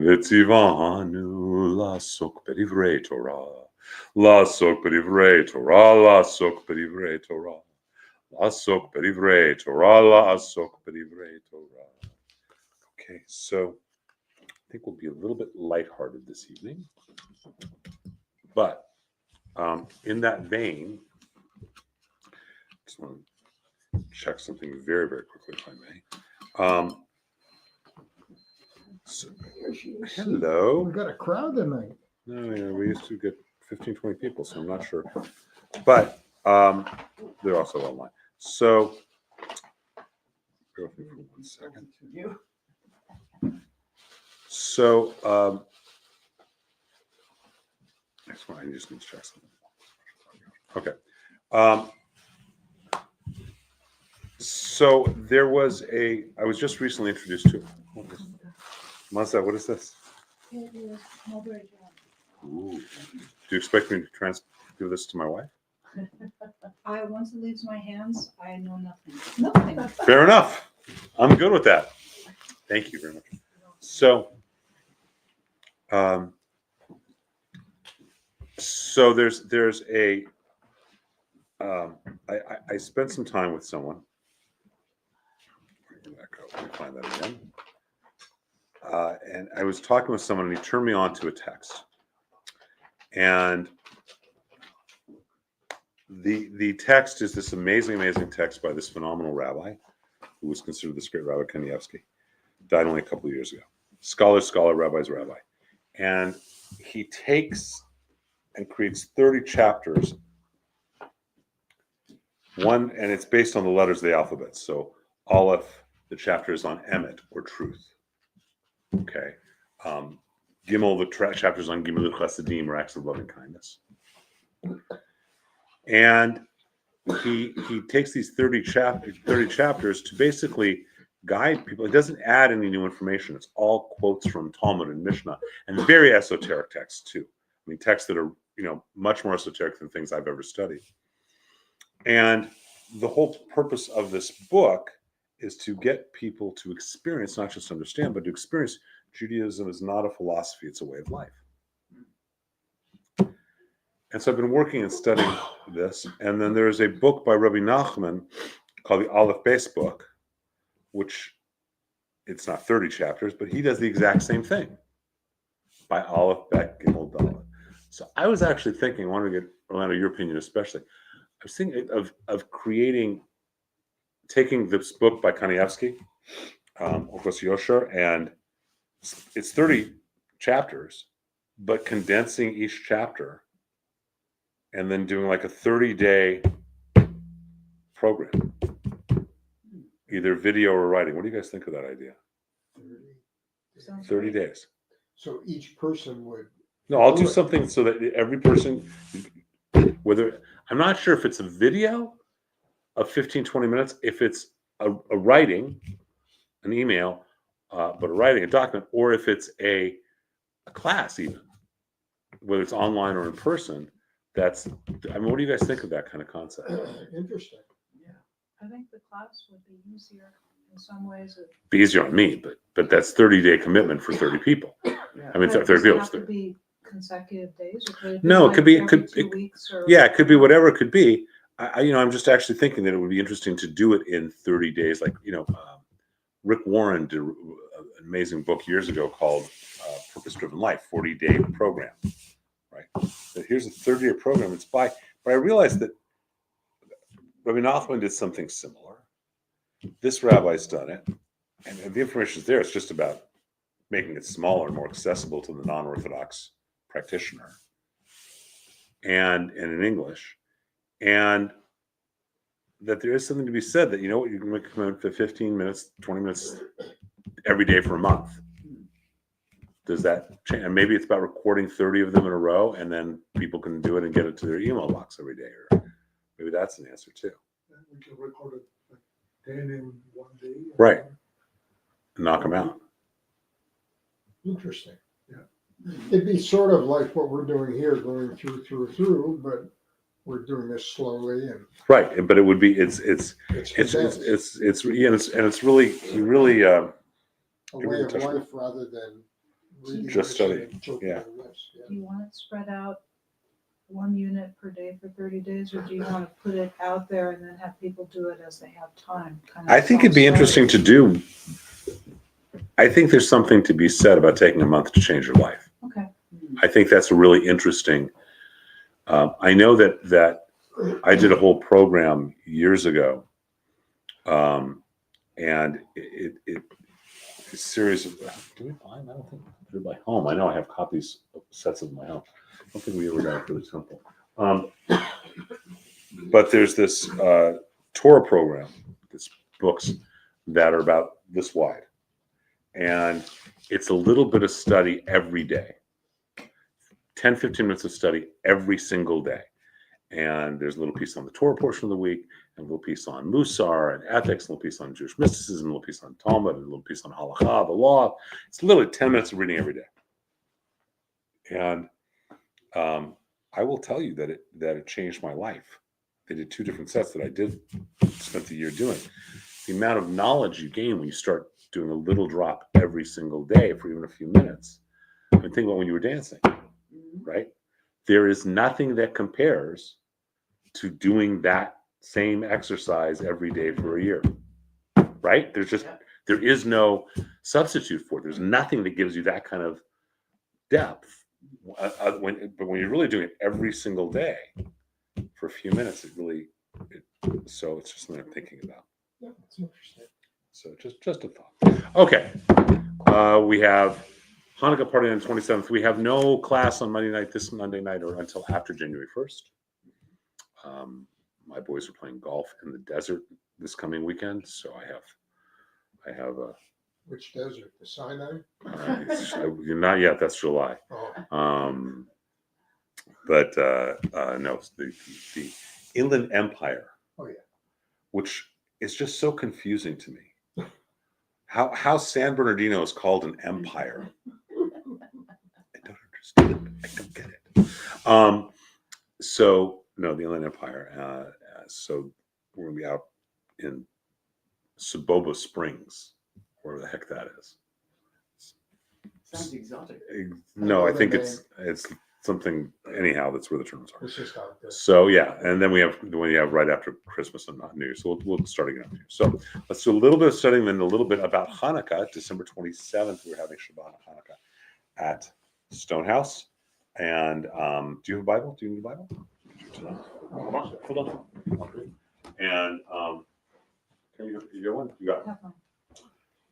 V'tzivanu la'asok b'divrei Torah. La'asok b'divrei Torah. La'asok b'divrei Torah. La'asok b'divrei Torah. La'asok b'divrei Torah. Okay, so I think we'll be a little bit lighthearted this evening. But in that vein, I just want to check something very, very quickly, if I may. So, hello. We've got a crowd tonight. No, yeah, we used to get 15, 20 people, so I'm not sure. But they're also online. So, bear with me for 1 second. So, that's why I just need to check something. Okay. So there was I was just recently introduced to. Monsa, what is this? It is mulberry jam. Ooh. Do you expect me to give this to my wife? Once it leaves my hands, I know nothing. Nothing. Fair enough. I'm good with that. Thank you very much. So, there's a. I spent some time with someone. Where did that go? Let me find that again. And I was talking with someone, and he turned me on to a text. And the text is this amazing, amazing text by this phenomenal rabbi, who was considered this great Rabbi Kanievsky, died only a couple of years ago. Scholar, rabbi's rabbi. And he takes and creates 30 chapters. One, and it's based on the letters of the alphabet. So Aleph, the chapter is on emet, or truth. Okay. Gimel, the chapters on Gimel Chasadim, or acts of loving kindness. And he takes these 30 chapters to basically guide people. It doesn't add any new information. It's all quotes from Talmud and Mishnah, and very esoteric texts too. I mean, texts that are much more esoteric than things I've ever studied. And the whole purpose of this book is to get people to experience, not just understand, but to experience Judaism is not a philosophy, it's a way of life. And so I've been working and studying this. And then there's a book by Rabbi Nachman called the Aleph Beis book, which it's not 30 chapters, but he does the exact same thing by Aleph, Bet, Gimel, Dalet. So I was actually thinking, I wanted to get, Orlando, your opinion especially. I was thinking of taking this book by Kanievsky, Okos Yosher, and it's 30 chapters, but condensing each chapter and then doing like a 30-day program, either video or writing. What do you guys think of that idea? 30 days. So each person would. No, I'll do something so that every person, whether, I'm not sure if it's a video of 15, 20 minutes, if it's a writing, an email, but a document, or if it's a class even, whether it's online or in person. What do you guys think of that kind of concept? Interesting. Yeah. I think the class would be easier in some ways. Be easier on me, but that's 30-day commitment for 30 people. Yeah. I mean, 30 people. Does it have to be consecutive days? Or could it no, like it could be. every 2 weeks. It could be whatever it could be. I'm just actually thinking that it would be interesting to do it in 30 days. Like, Rick Warren did an amazing book years ago called Purpose-Driven Life, 40-day program. Right. But here's a 30-day program. But I realized that Rabbi Nachman did something similar. This rabbi's done it, and the information is there. It's just about making it smaller, more accessible to the non-Orthodox practitioner, and in English, and that there is something to be said that you can make a commitment for 15 minutes, 20 minutes every day for a month. Does that change? And maybe it's about recording 30 of them in a row, and then people can do it and get it to their email box every day. Or maybe that's an answer too. We can record it 10 in 1 day. Right. Knock them out. Interesting. Yeah. It'd be sort of like what we're doing here, going through, but we're doing this slowly and. Right, but it would be it's really a way of life rather than reading Just this study, and interpreting this, Do you want it spread out 1 unit per day for 30 days, or do you want to put it out there and then have people do it as they have time? Kind of I think it'd be interesting to do. I think there's something to be said about taking a month to change your life. Okay. I think that's really interesting. I know that I did a whole program years ago, and it's a series of. Do we buy them? I don't think they're by home. I know I have copies of sets of my home. I don't think we ever got it for the temple. But there's this Torah program, this books that are about this wide, and it's a little bit of study every day. 10, 15 minutes of study every single day. And there's a little piece on the Torah portion of the week, and a little piece on Musar and ethics, a little piece on Jewish mysticism, a little piece on Talmud, and a little piece on Halakha, the law. It's literally 10 minutes of reading every day. And I will tell you that it changed my life. They did 2 different sets that I did spent the year doing. The amount of knowledge you gain when you start doing a little drop every single day for even a few minutes. I mean, think about when you were dancing, right? There is nothing that compares to doing that same exercise every day for a year, right? There is no substitute for it. There's nothing that gives you that kind of depth. But when you're really doing it every single day for a few minutes, so it's just something I'm thinking about. Yeah, it's interesting. So just a thought. Okay, we have Hanukkah party on the 27th. We have no class on this Monday night, or until after January 1st. My boys are playing golf in the desert this coming weekend, so I have a. Which desert? The Sinai? Not yet. That's July. Oh, But no, the Inland Empire. Oh, yeah. Which is just so confusing to me. How San Bernardino is called an empire. I don't understand. I don't get it. So no, the Inland Empire. So we're gonna be out in Soboba Springs, wherever the heck that is. Sounds exotic. No, I think it's something. Anyhow, that's where the terms are. it's just out there. So yeah, and then we have right after Christmas and not New Year's. So we'll start again. So let's do a little bit of studying, then a little bit about Hanukkah. December 27th, we're having Shabbat Hanukkah at Stonehouse. And do you have a Bible? Do you need a Bible? Hold on. And can you get one? You got it. Have fun.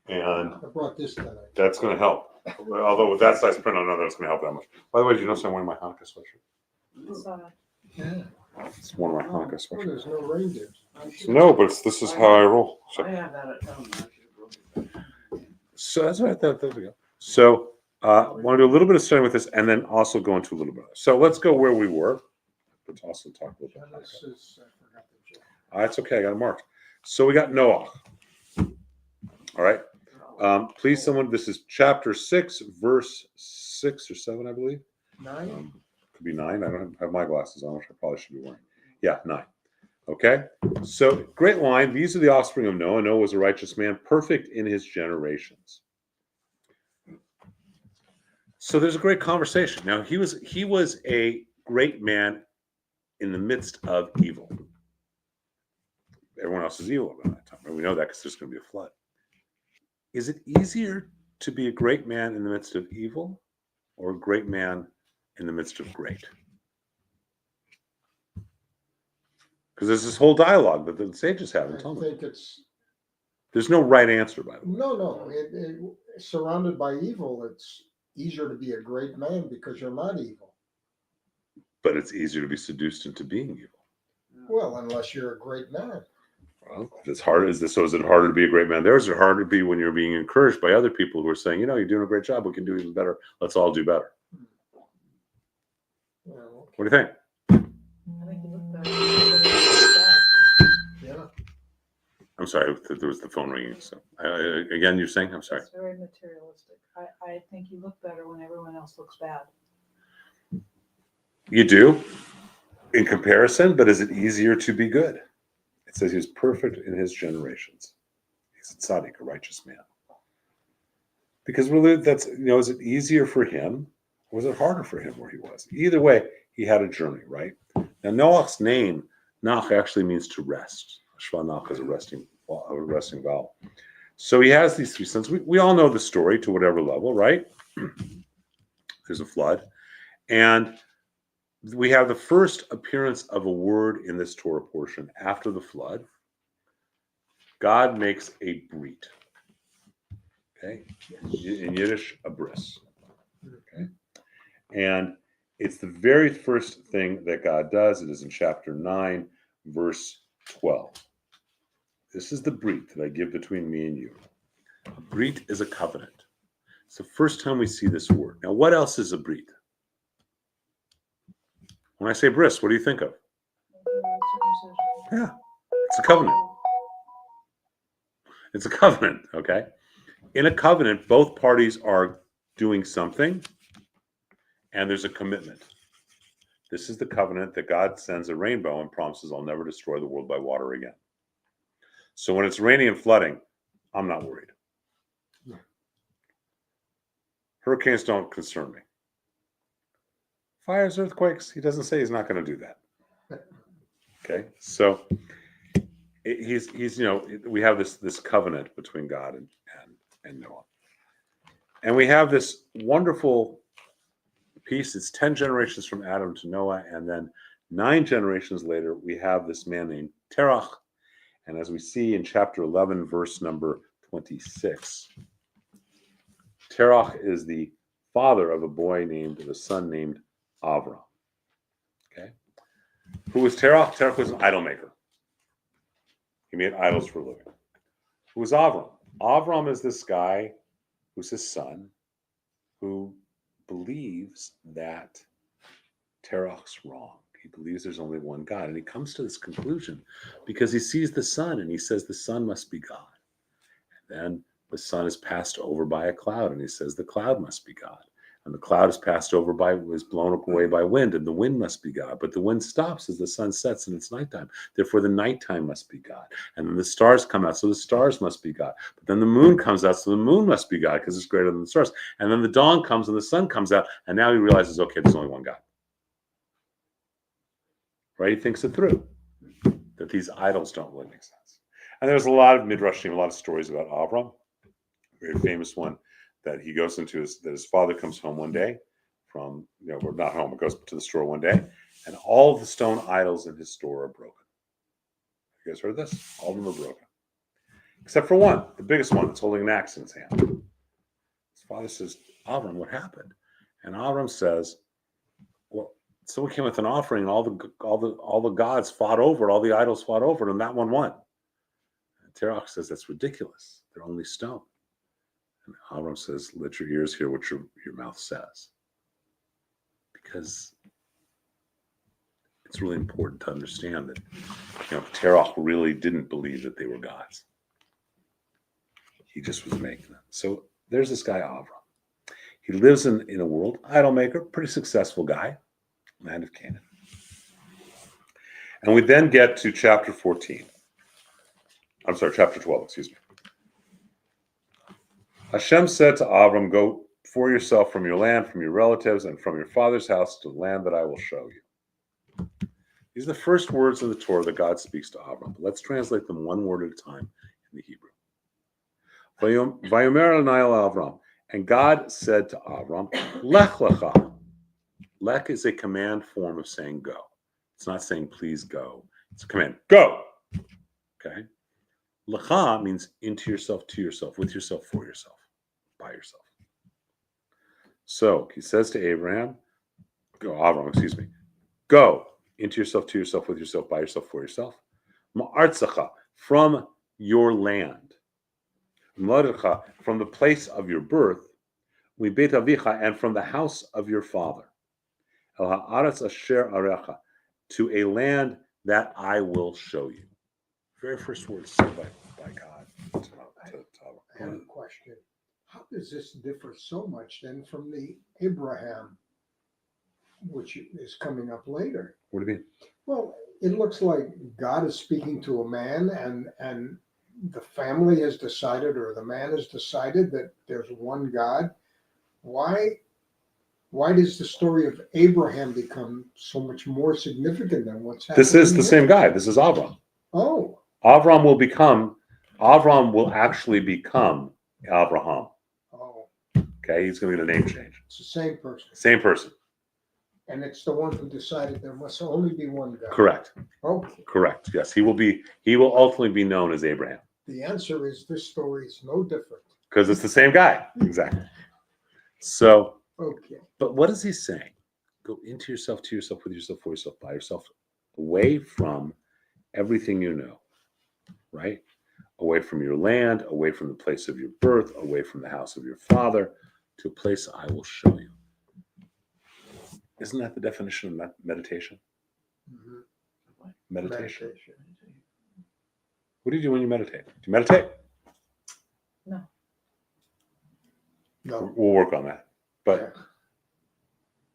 And I brought this tonight. that's going to help. Although with that size print, I don't know that's going to help that much. By the way, did you notice I'm wearing my Hanukkah sweatshirt? I saw that. Yeah. It's one of my Hanukkah Oh, sweatshirts. there's no reindeers. No, but this is how I roll. So, I have that at home. I should have brought it. so that's right. There we go. So want to do a little bit of studying with this, and then also go into a little bit. So let's go where we were. Let's also talk a little bit about This Hanukkah. is, I forgot the joke. It's okay. I got it marked. So we got Noah. All right. Please, someone. This is chapter 6, verse 6 or 7, I believe. 9? Could be 9. I don't have my glasses on, which I probably should be wearing. Yeah, 9. Okay. So great line. These are the offspring of Noah. Noah was a righteous man, perfect in his generations. So there's a great conversation. Now he was a great man in the midst of evil. Everyone else is evil around that time. And we know that because there's going to be a flood. Is it easier to be a great man in the midst of evil, or a great man in the midst of great? Because there's this whole dialogue that the sages have in I Talmud. think it's, There's no right answer, by the way. no. Surrounded by evil, it's easier to be a great man because you're not evil. But it's easier to be seduced into being evil. Well, unless you're a great man. Well, it's hard. Is it harder to be a great man there? Is it harder to be when you're being encouraged by other people who are saying, you're doing a great job. We can do even better. Let's all do better. Well, What do you think? I think you look better. yeah. I'm sorry. There was the phone ringing. So again, you're saying, I'm sorry. It's very materialistic. I think you look better when everyone else looks bad. You do in comparison, but is it easier to be good? It says he was perfect in his generations. He's a tzaddik, a righteous man. Because really, that's, is it easier for him or was it harder for him where he was? Either way, he had a journey, right? Now, Noach's name, Nach, actually means to rest. Shvanach is a resting vowel. So he has these three sons. We all know the story to whatever level, right? There's a flood. And we have the first appearance of a word in this Torah portion after the flood. God makes a brit. Okay? In Yiddish, a bris. Okay? And it's the very first thing that God does. It is in chapter 9, verse 12. This is the brit that I give between me and you. A brit is a covenant. It's the first time we see this word. Now, what else is a brit? When I say bris, what do you think of? Yeah, it's a covenant. It's a covenant, okay? In a covenant, both parties are doing something, and there's a commitment. This is the covenant that God sends a rainbow and promises, I'll never destroy the world by water again. So when it's raining and flooding, I'm not worried. Hurricanes don't concern me. Fires, earthquakes, he doesn't say he's not going to do that. Okay, so he's we have this covenant between God and Noah. And we have this wonderful piece. It's 10 generations from Adam to Noah, and then 9 generations later, we have this man named Terach. And as we see in chapter 11, verse number 26, Terach is the father of a son named Avram. Okay? Who was Terach? Terach was an idol maker. He made idols for a living. Who was Avram? Avram is this guy who's his son who believes that Terach's wrong. He believes there's only one God. And he comes to this conclusion because he sees the sun and he says the sun must be God. And then the sun is passed over by a cloud and he says the cloud must be God. And the cloud is blown away by wind, and the wind must be God. But the wind stops as the sun sets and it's nighttime. Therefore, the nighttime must be God. And then the stars come out, so the stars must be God. But then the moon comes out, so the moon must be God because it's greater than the stars. And then the dawn comes and the sun comes out, and now he realizes, okay, there's only one God. Right? He thinks it through, that these idols don't really make sense. And there's a lot of midrashim, a lot of stories about Avram. A very famous one that he goes into is that his father comes home one day from, not home, but goes to the store one day, and all of the stone idols in his store are broken. You guys heard this? All of them are broken. Except for one, the biggest one that's holding an axe in his hand. His father says, Avram, what happened? And Avram says, well, someone came with an offering, and all the gods fought over it, all the idols fought over it, and that one won. And Terach says, that's ridiculous. They're only stone. And Avram says, let your ears hear what your mouth says. Because it's really important to understand that Terach really didn't believe that they were gods. He just was making them. So there's this guy, Avram. He lives in a world, idol maker, pretty successful guy, land of Canaan. And we then get to chapter 12, excuse me. Hashem said to Avram, go for yourself from your land, from your relatives, and from your father's house to the land that I will show you. These are the first words of the Torah that God speaks to Avram. But let's translate them one word at a time in the Hebrew. Vayomer Adonai el Avram. And God said to Avram, Lech lecha. Lech is a command form of saying go. It's not saying please go. It's a command. Go. Okay. Lecha means into yourself, to yourself, with yourself, for yourself, by yourself. So he says to Avram, go into yourself, to yourself, with yourself, by yourself, for yourself. Ma'artzacha, from your land. Ma'artzacha, from the place of your birth. Beit avicha, and from the house of your father. El ha'aretz asher arecha, to a land that I will show you. Very first word said by God. I have a question. How does this differ so much then from the Abraham, which is coming up later? What do you mean? Well, it looks like God is speaking to a man, and the family has decided, or the man has decided that there's one God, why does the story of Abraham become so much more significant than what's happening? This is the here? same guy. This is Avram. Oh, Avram will actually become Abraham. oh, Okay, he's going to get a name change. it's the same person. Same person. And it's the one who decided there must only be one God. Correct. Okay. Correct. Yes, he will ultimately be known as Abraham The answer is this story is no different. because it's the same guy. Exactly. So, Okay. but what is he saying? Go into yourself, to yourself, with yourself, for yourself, by yourself, away from everything you know, right? Away from your land, away from the place of your birth, away from the house of your father, to a place I will show you. Isn't that the definition of meditation? Mhm. Meditation. Meditation. What do you do when you meditate? Do you meditate? No. No. We'll work on that. But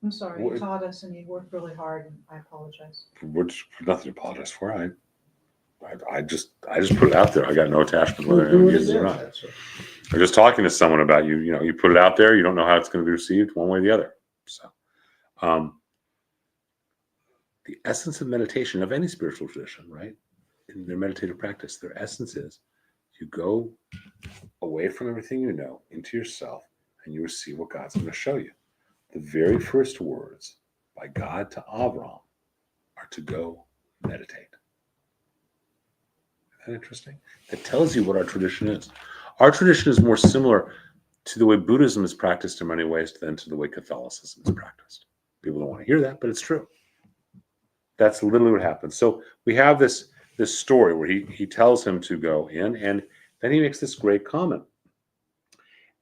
I'm sorry, What- you taught us and you worked really hard, and I apologize. there's nothing to apologize for. I just put it out there. I got no attachment whether We'll do anyone it uses it or again. not. That's it. I'm just talking to someone about you. You know, you put it out there. You don't know how it's going to be received one way or the other. So, the essence of meditation of any spiritual tradition, right? In their meditative practice, their essence is you go away from everything you know into yourself, and you will see what God's going to show you. The very first words by God to Avram are to go meditate. Isn't that interesting? That tells you what our tradition is. Our tradition is more similar to the way Buddhism is practiced in many ways than to the way Catholicism is practiced. People don't want to hear that, but it's true. That's literally what happens. So we have this story where he tells him to go in, and then he makes this great comment.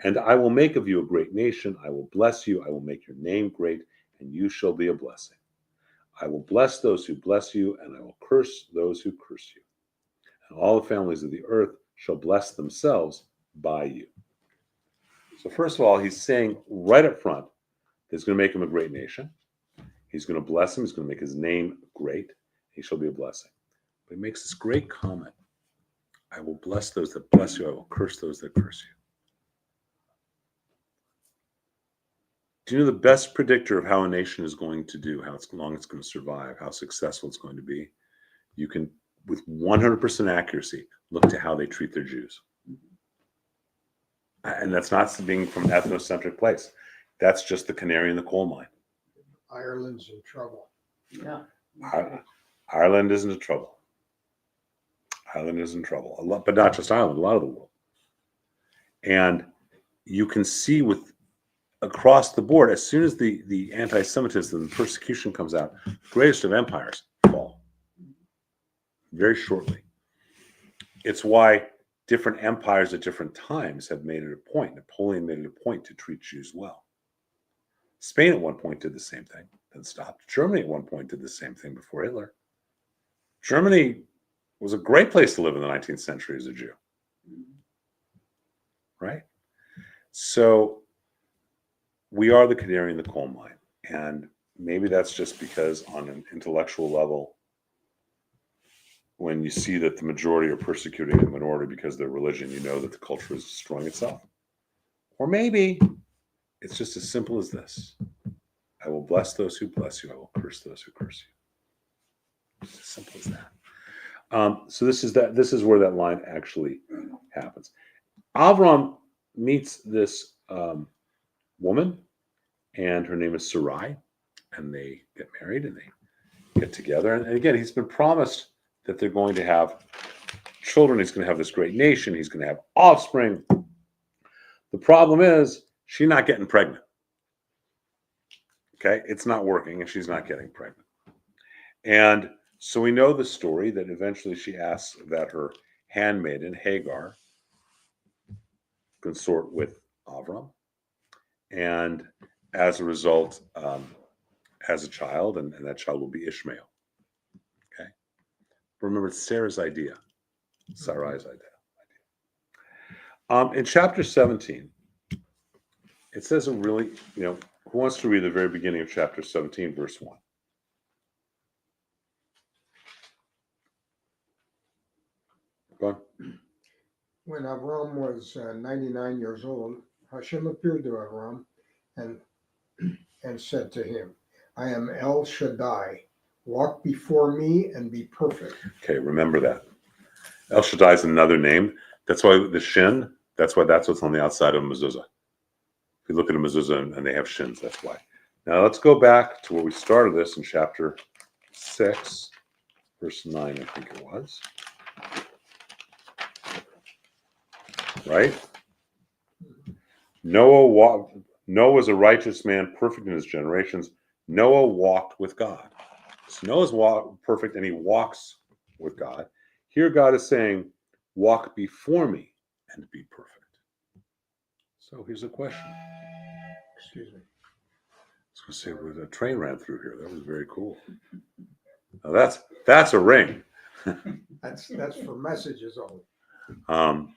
And I will make of you a great nation. I will bless you. I will make your name great, and you shall be a blessing. I will bless those who bless you, and I will curse those who curse you. And all the families of the earth shall bless themselves by you. So first of all, he's saying right up front that he's going to make him a great nation. He's going to bless him. He's going to make his name great. He shall be a blessing. But he makes this great comment. I will bless those that bless you. I will curse those that curse you. Do you know the best predictor of how a nation is going to do, how long it's going to survive, how successful it's going to be? You can, with 100% accuracy, look to how they treat their Jews. And that's not being from an ethnocentric place. That's just the canary in the coal mine. Ireland's in trouble. Yeah. Ireland is in trouble. Ireland is in trouble. A lot, but not just Ireland, a lot of the world. And you can see with across the board, as soon as the anti-Semitism and persecution comes out, the greatest of empires fall very shortly. It's why different empires at different times have made it a point. Napoleon made it a point to treat Jews well. Spain at one point did the same thing, then stopped. Germany at one point did the same thing before Hitler. Germany was a great place to live in the 19th century as a Jew. Right? So we are the canary in the coal mine. And maybe that's just because on an intellectual level, when you see that the majority are persecuting the minority because of their religion, you know that the culture is destroying itself. Or maybe it's just as simple as this. I will bless those who bless you. I will curse those who curse you. It's as simple as that. So this is where that line actually happens. Avram meets this woman, and her name is Sarai, and they get married and they get together. And again, he's been promised that they're going to have children. He's going to have this great nation. He's going to have offspring. The problem is she's not getting pregnant. Okay, it's not working, and she's not getting pregnant. And so we know the story that eventually she asks that her handmaiden Hagar consort with Avram, and as a result, has a child, and that child will be Ishmael. Okay, remember it's Sarah's idea, Sarai's idea. In chapter 17, it says a really, who wants to read the very beginning of chapter 17, verse 1? Go on. when Avram was 99 years old, Hashem appeared to Avram and said to him, I am El Shaddai. Walk before me and be perfect. Okay, remember that. El Shaddai is another name. That's why the shin, that's what's on the outside of a mezuzah. If you look at a mezuzah and they have shins, that's why. Now let's go back to where we started this in chapter 6, verse 9, I think it was. Right? Noah was a righteous man, perfect in his generations. Noah walked with God. So Noah's perfect and he walks with God. Here God is saying, walk before me and be perfect. So here's a question. Excuse me. I was going to say, where the train ran through here. That was very cool. Now that's a ring. That's for messages only.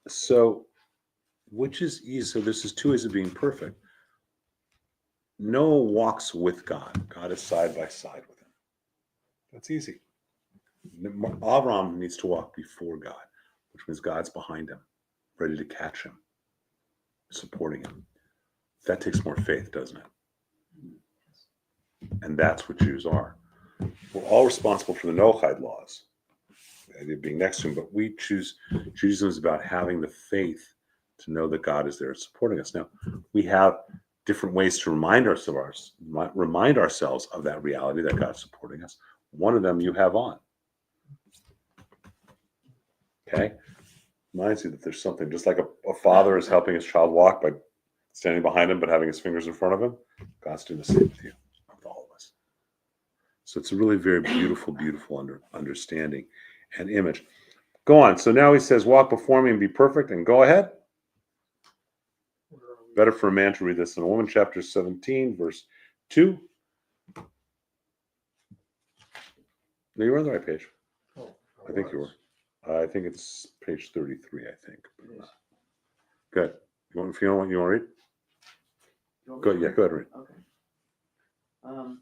So which is easy? So this is two ways of being perfect. Noah walks with God. God is side by side with him. That's easy. Avram needs to walk before God, which means God's behind him, ready to catch him, supporting him. That takes more faith, doesn't it? And that's what Jews are. We're all responsible for the Noahide laws, the idea of being next to him, but we choose, Judaism is about having the faith to know that God is there supporting us. Now, we have different ways to remind ourselves of that reality that God's supporting us. One of them you have on. Okay? Reminds you that there's something, just like a father is helping his child walk by standing behind him but having his fingers in front of him, God's doing the same with you, with all of us. So it's a really very beautiful, beautiful understanding and image. Go on. So now he says, walk before me and be perfect, and go ahead. Better for a man to read this than a woman, chapter 17, verse 2. No, you were on the right page. Oh, I think you were. I think it's page 33, I think. It is. Good. If you don't want, you want to read? You want Go, me to yeah, read? go ahead and read. Okay.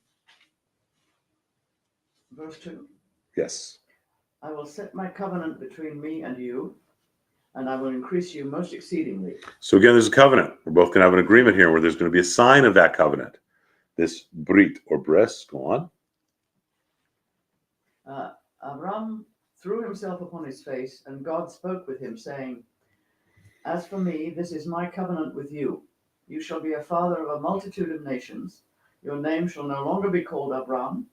Verse 2. Yes. I will set my covenant between me and you, and I will increase you most exceedingly. So again, there's a covenant. We're both going to have an agreement here where there's going to be a sign of that covenant. This brit or bris, go on. Abram threw himself upon his face, and God spoke with him, saying, As for me, this is my covenant with you. You shall be a father of a multitude of nations. Your name shall no longer be called Abram,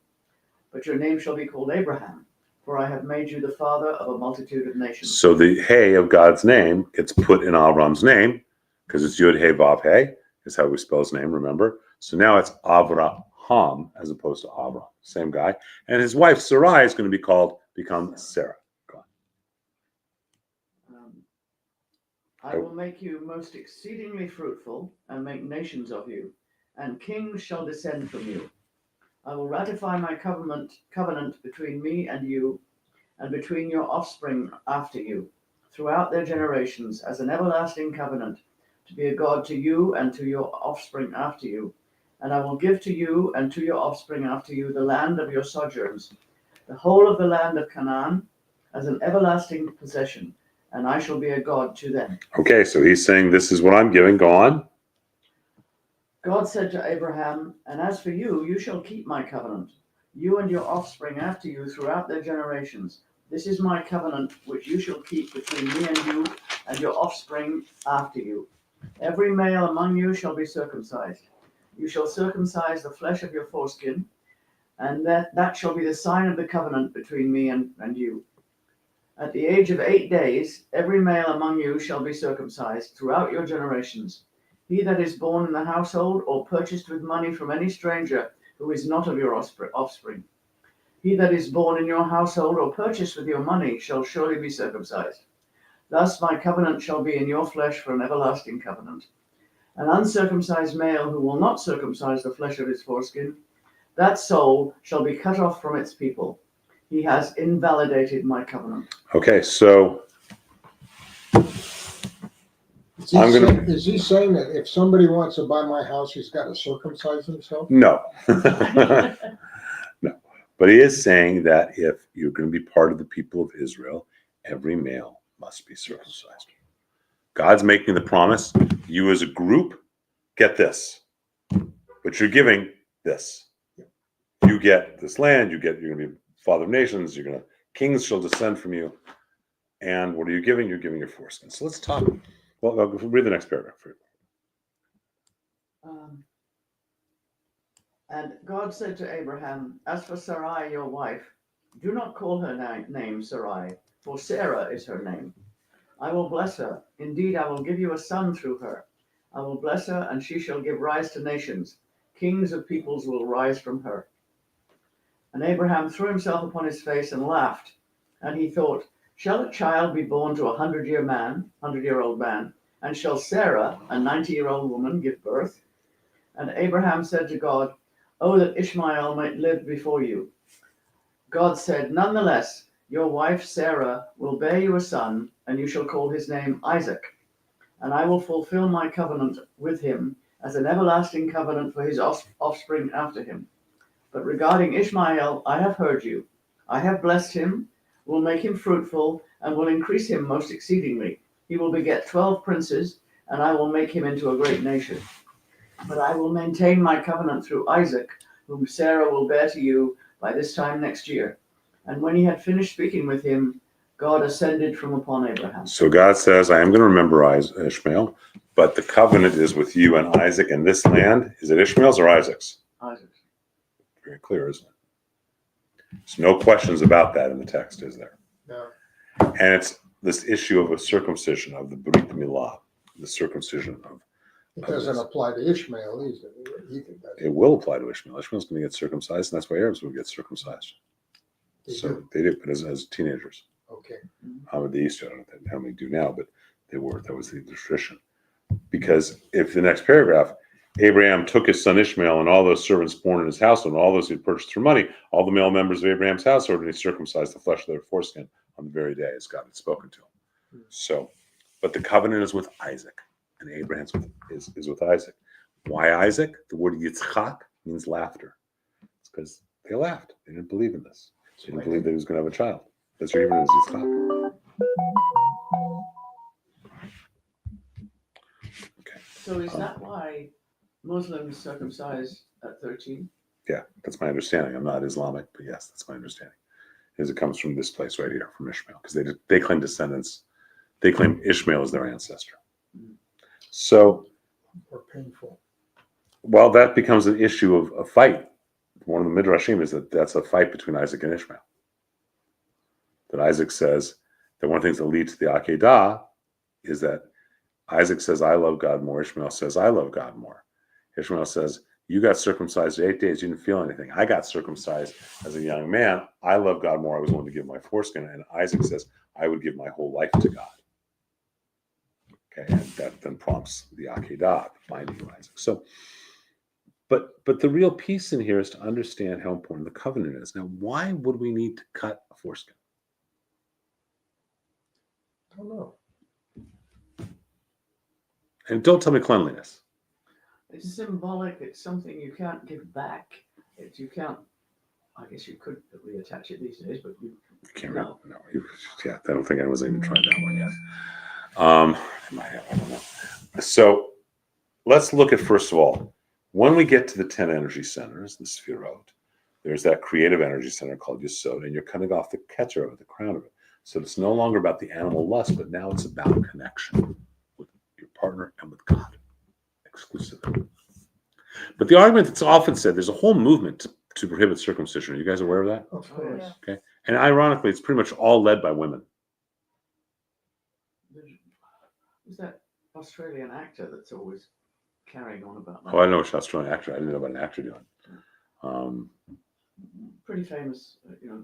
but your name shall be called Abraham, for I have made you the father of a multitude of nations. So the hey of God's name gets put in Avram's name because it's Yud Hey Vav Hey is how we spell his name, remember? So now it's Avraham as opposed to Avram, same guy. And his wife Sarai is going to become Sarah. Go on. I will make you most exceedingly fruitful and make nations of you, and kings shall descend from you. I will ratify my covenant between me and you, and between your offspring after you, throughout their generations, as an everlasting covenant, to be a God to you and to your offspring after you. And I will give to you and to your offspring after you the land of your sojourns, the whole of the land of Canaan, as an everlasting possession, and I shall be a God to them. Okay, so he's saying, this is what I'm giving. Go on. God said to Abraham, And as for you, you shall keep my covenant, you and your offspring after you throughout their generations. This is my covenant which you shall keep between me and you and your offspring after you. Every male among you shall be circumcised. You shall circumcise the flesh of your foreskin, and that shall be the sign of the covenant between me and you. At the age of 8 days, every male among you shall be circumcised throughout your generations. He that is born in the household or purchased with money from any stranger who is not of your offspring. He that is born in your household or purchased with your money shall surely be circumcised. Thus my covenant shall be in your flesh for an everlasting covenant. An uncircumcised male who will not circumcise the flesh of his foreskin, that soul shall be cut off from its people. He has invalidated my covenant. Okay, so Is he saying that if somebody wants to buy my house, he's got to circumcise himself? no. No. But he is saying that if you're going to be part of the people of Israel every male must be circumcised. God's making the promise. You as a group get this, but you're giving this. You get this land. You're going to be father of nations. Kings shall descend from you. And what are you giving? You're giving your foreskin. So let's talk. Well, I'll read the next paragraph for you. And God said to Abraham, as for Sarai, your wife, do not call her name Sarai, for Sarah is her name. I will bless her. Indeed, I will give you a son through her. I will bless her, and she shall give rise to nations. Kings of peoples will rise from her. And Abraham threw himself upon his face and laughed. And he thought, shall a child be born to a 100-year-old man? And shall Sarah, a 90-year-old woman, give birth? And Abraham said to God, oh, that Ishmael might live before you. God said, nonetheless, your wife Sarah will bear you a son, and you shall call his name Isaac. And I will fulfill my covenant with him as an everlasting covenant for his offspring after him. But regarding Ishmael, I have heard you. I have blessed him, will make him fruitful, and will increase him most exceedingly. He will beget 12 princes, and I will make him into a great nation. But I will maintain my covenant through Isaac, whom Sarah will bear to you by this time next year. And when he had finished speaking with him, God ascended from upon Abraham. So God says, I am going to remember Ishmael, but the covenant is with you and Isaac, and this land, is it Ishmael's or Isaac's? Isaac's. Very clear, isn't it? There's no questions about that in the text, is there? No. And it's this issue of a circumcision, of the Brit Milah, the circumcision of. It doesn't apply to Ishmael either. It will apply to Ishmael. Ishmael's going to get circumcised, and that's why Arabs will get circumcised. They did, but as teenagers. Okay. They used to. I don't know how many do now, but they were. That was the tradition. Because if the next paragraph, Abraham took his son Ishmael and all those servants born in his household and all those he had purchased for money, all the male members of Abraham's household, and he circumcised the flesh of their foreskin on the very day as God had spoken to him. So, but the covenant is with Isaac, and Abraham's is with Isaac. Why Isaac? The word Yitzchak means laughter. It's because they laughed. They didn't believe in this. They didn't believe that he was going to have a child. That's your Hebrew name is Yitzchak. Okay. So is that why Muslims circumcise at 13? Yeah, that's my understanding. I'm not Islamic, but yes, that's my understanding. Is it comes from this place right here, from Ishmael, because they claim descendants. They claim Ishmael is their ancestor. So, Or painful. well, that becomes an issue of a fight. One of the midrashim is that's a fight between Isaac and Ishmael. That Isaac says that one of the things that leads to the Akedah is that Isaac says, I love God more. Ishmael says, I love God more. Ishmael says, you got circumcised at 8 days. You didn't feel anything. I got circumcised as a young man. I love God more. I was willing to give my foreskin. And Isaac says, I would give my whole life to God. Okay, and that then prompts the Akedah, the finding of Isaac. So, but the real piece in here is to understand how important the covenant is. Now, why would we need to cut a foreskin? I don't know. And don't tell me cleanliness. It's symbolic. It's something you can't give back. You can't. I guess you could reattach it these days, but you Can't no. Yeah, I don't think anyone's even tried that one yet. They might have, I don't know. So let's look at, first of all, when we get to the 10 energy centers, the Sefirot, there's that creative energy center called Yesod, and you're cutting off the Keter of it, the crown of it. So it's no longer about the animal lust, but now it's about connection with your partner and with God exclusively. But the argument that's often said, there's a whole movement to prohibit circumcision. Are you guys aware of that? Of Oh, course. yeah. Okay. And ironically, it's pretty much all led by women. Who's that Australian actor that's always carrying on about that? Oh, I know a Australian actor. I didn't know about an actor doing. Pretty famous,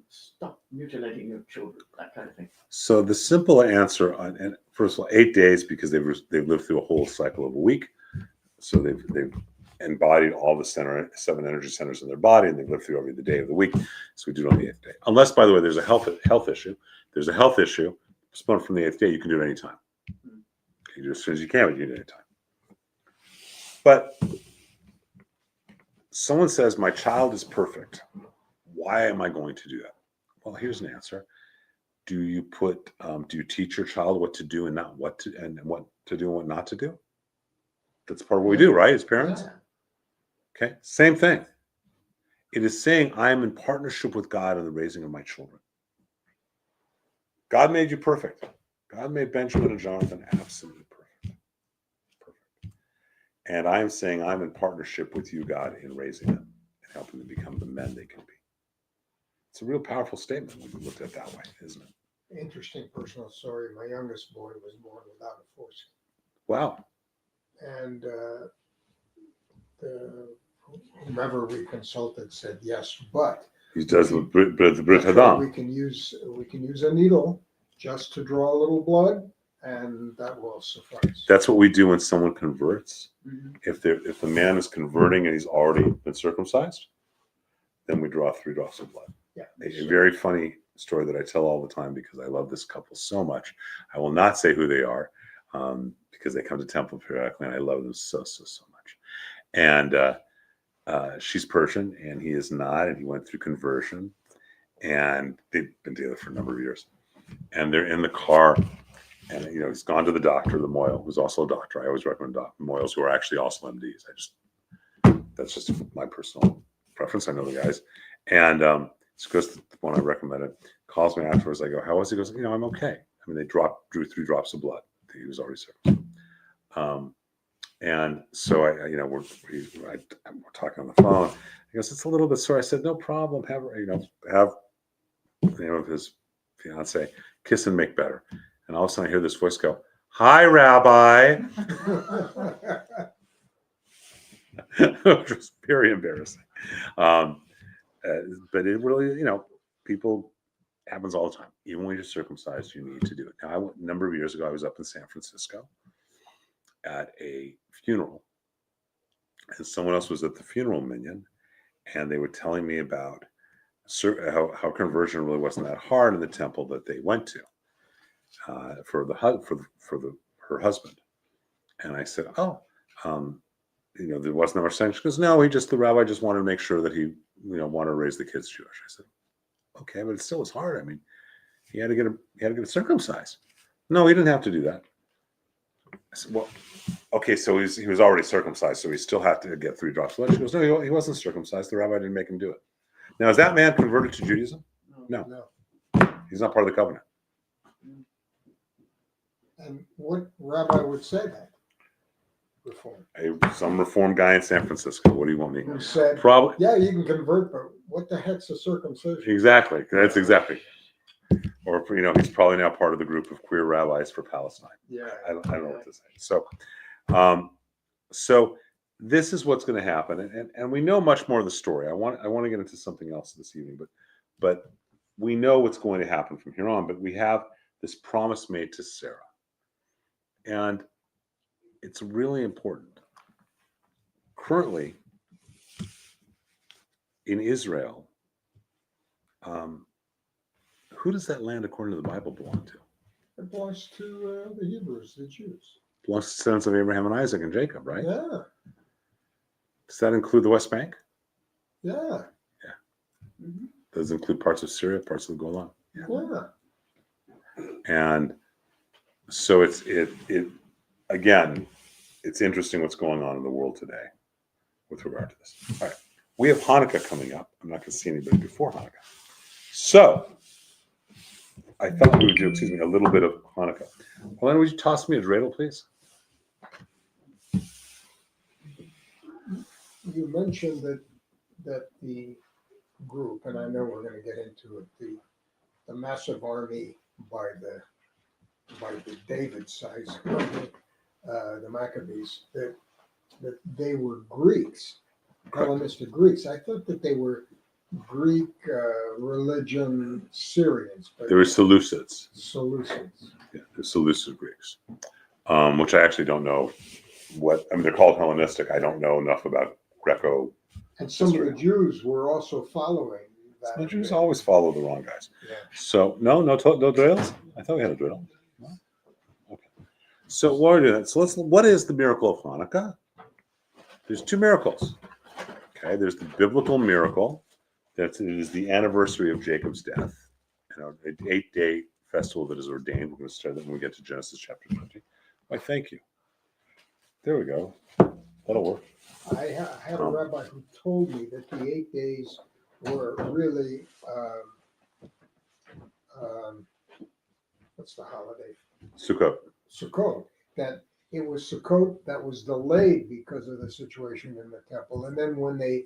stop mutilating your children, that kind of thing. So the simple answer, and first of all, 8 days because they've lived through a whole cycle of a week. So they've embodied all the 7 energy centers in their body, and they've lived through every day of the week. So we do it on the 8th day. Unless, by the way, there's a health issue. There's a health issue. Spun from the 8th day, you can do it anytime. You do it as soon as you can, but you can do it anytime. But someone says, my child is perfect. Why am I going to do that? Well, here's an answer. do you teach your child what to do and not what to, and what to do and what not to do? That's part of what we do, right, as parents? Yeah. Okay, same thing. It is saying I am in partnership with God in the raising of my children. God made you perfect. God made Benjamin and Jonathan absolutely perfect. Perfect. And I am saying I'm in partnership with you, God, in raising them and helping them become the men they can be. It's a real powerful statement when you look at it that way, isn't it? Interesting personal story. My youngest boy was born without a foreskin. Wow. And whomever we consulted said yes, but He does the Brit that's right, Hadam. we can use a needle just to draw a little blood, and that will suffice. That's what we do when someone converts. Mhm. If the man is converting and he's already been circumcised, then we draw 3 drops of blood. Yeah. A very funny story that I tell all the time because I love this couple so much. I will not say who they are because they come to temple periodically and I love them so much. And she's Persian and he is not, and he went through conversion, and they've been together for a number of years. And they're in the car, and he's gone to the doctor, the Moyle, who's also a doctor. I always recommend Moyles who are actually also MDs. That's just my personal preference. I know the guys, and so goes to the one I recommended. Calls me afterwards. I go, "How was he?" He goes, "I'm okay." I mean, they drew 3 drops of blood. He was already circumcised. And so we're talking on the phone. He goes, "It's a little bit sore." I said, "No problem. Have the name of his fiance kiss and make better." And all of a sudden, I hear this voice go, "Hi, Rabbi," which was very embarrassing. But it really, people happens all the time. Even when you're circumcised, you need to do it. Now, a number of years ago, I was up in San Francisco at a funeral, and someone else was at the funeral minyan, and they were telling me about how conversion really wasn't that hard in the temple that they went to for her husband. And I said, "Oh, there wasn't that much saying." She goes, "No, the rabbi just wanted to make sure that he, wanted to raise the kids Jewish." I said, "Okay, but it still was hard. I mean, he had to get circumcised." "No, he didn't have to do that." I said, "Well, okay, so he was already circumcised, so he still had to get 3 drops of blood." She goes, "No, he wasn't circumcised. The rabbi didn't make him do it." Now, is that man converted to Judaism? No, No. he's not part of the covenant. And what rabbi would say that? Reform. Some reform guy in San Francisco. What do you want me? Who said, Probably. yeah, you can convert, but what the heck's a circumcision? Exactly. That's exactly. Or he's probably now part of the group of queer rabbis for Palestine. Yeah. I don't know what to say. So this is what's going to happen, and we know much more of the story. I want to get into something else this evening, but we know what's going to happen from here on. But we have this promise made to Sarah, and it's really important. Currently, in Israel, who does that land, according to the Bible, belong to? It belongs to the Hebrews, the Jews. Belongs to the sons of Abraham and Isaac and Jacob, right? Yeah. Does that include the West Bank? Yeah. Mhm. Does it include parts of Syria, parts of the Golan? Yeah. And so it's interesting what's going on in the world today with regard to this. All right. We have Hanukkah coming up. I'm not going to see anybody before Hanukkah. So I thought we would do, a little bit of Hanukkah. Helena, would you toss me a dreidel, please? You mentioned that the group, and I know we're going to get into it, the massive army by the David size, the Maccabees, that they were Greeks, Hellenistic Greeks. I thought that they were Greek religion Syrians, but There were Seleucids. Seleucids. Yeah, the Seleucid Greeks, which I actually don't know they're called Hellenistic. I don't know enough about Greco. And some of the Jews were also following that. The Jews always follow the wrong guys. Yeah. So no dreidels? I thought we had a dreidel. No? Okay. So what are we doing? So what is the miracle of Hanukkah? There's 2 miracles. Okay, there's the biblical miracle that it is the anniversary of Jacob's death, an 8-day festival that is ordained. We're going to start that when we get to Genesis chapter 20. Why, thank you. There we go. That'll work. I had a rabbi who told me that the 8 days were really, what's the holiday? Sukkot. Sukkot. That it was Sukkot that was delayed because of the situation in the temple. And then when they